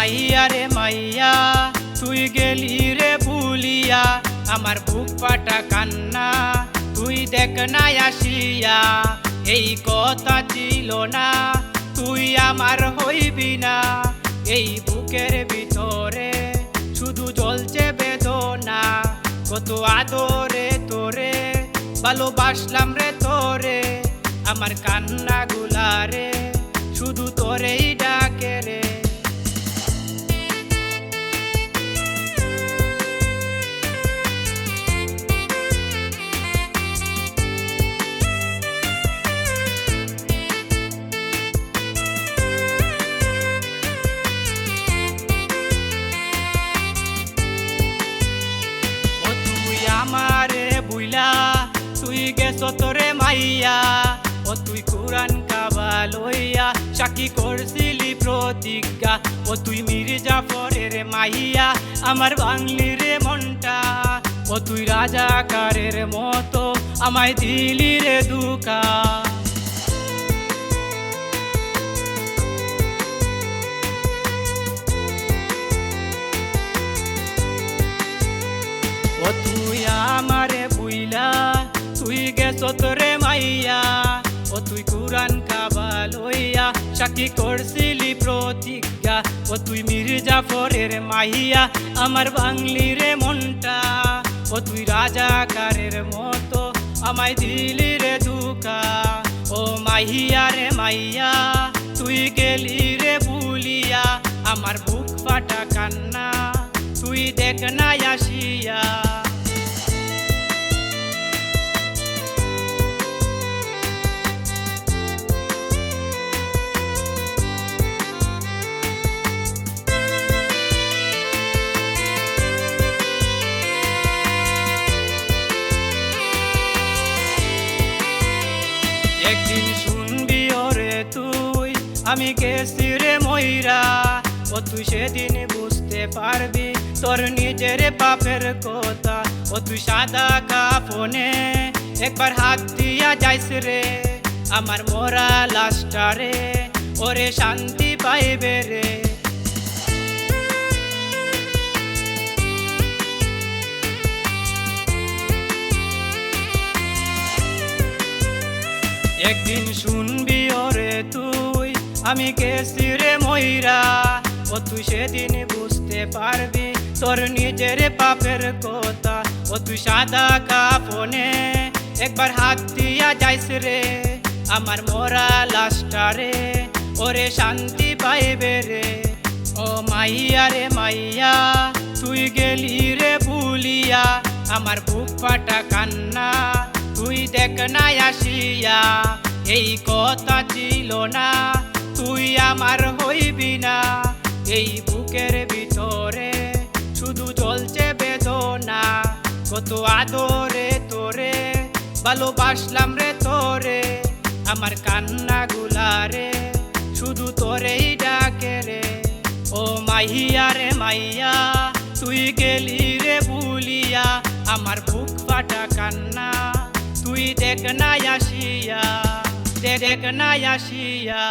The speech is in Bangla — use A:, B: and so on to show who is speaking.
A: মাইয়া রে মাইয়া তুই গেলি রে ভুলিয়া আমার বুক ফাটা কান্না তুই দেখ না আসিয়া এই কথা ছিল না তুই আমার হইবি না এই বুকের ভিতরে শুধু জ্বলছে বেদনা কত আদরে তোরে ভালোবাসলাম রে তোরে আমার কান্না গুলারে শুধু তোরেই ডাকে রে আমারে বুইলা তুই গেছ তোরে মাইয়া ও তুই কুরআন কাবা লইয়া সাক্ষী করছিলি প্রতিজ্ঞা ও তুই মীর জাফরের মাইয়া আমার বাংলি রে মনটা ও তুই রাজাকারের মতো আমায় দিলি রে দুকা ও তুই আমারে বুইলা তুই গেছ তোরে মাইয়া ও তুই কুরআন কাবা লইয়া সাক্ষী করছিলি প্রতিজ্ঞা ও তুই মীর জাফরের মাইয়া আমার বাংলি রে মনটা ও তুই রাজাকারের মতো আমায় দিলি রে দুকা ও মাইয়া রে মাইয়া তুই গেলি রে ভুলিয়া আমার বুক ফাটা কান্না তুই দেখ না আসিয়া একদিন শুনবি ওরে তুই আমি গেছি রে ময়রা ও তুই সেদিন বুঝতে পারবি তোর নিজের পাপের কথা ও তুই সাদা কাফনে একবার হাত দিয়া যাইস রে আমার মোরা লাশটা রে ওরে শান্তি পাইবে রে একদিন শুনবি ওরে তুই আমি গেছি রে ময়রা ও তুই সেদিন বুঝতে পারবি তোর নিজের পাপের কথা ও তুই সাদা কাফনে একবার হাত দিয়া যাইস রে আমার মোরা লাশটা রে ওরে শান্তি পাইবে রে ও মাইয়া রে মাইয়া তুই গেলি রে ভুলিয়া আমার বুক ফাটা কান্না তুই দেখ না আসিয়া এই কথা ছিল না তুই আমার হইবি না এই বুকের ভিতরে শুধু জ্বলছে বেদনা কত আদরে তোরে ভালোবাসলাম রে তোরে আমার কান্না গুলারে শুধু তোরেই ডাকে রে ও মাইয়া রে মাইয়া তুই গেলি রে ভুলিয়া আমার বুক ফাটা কান্না তুই দেখ না আসিয়া দেখ না আসিয়া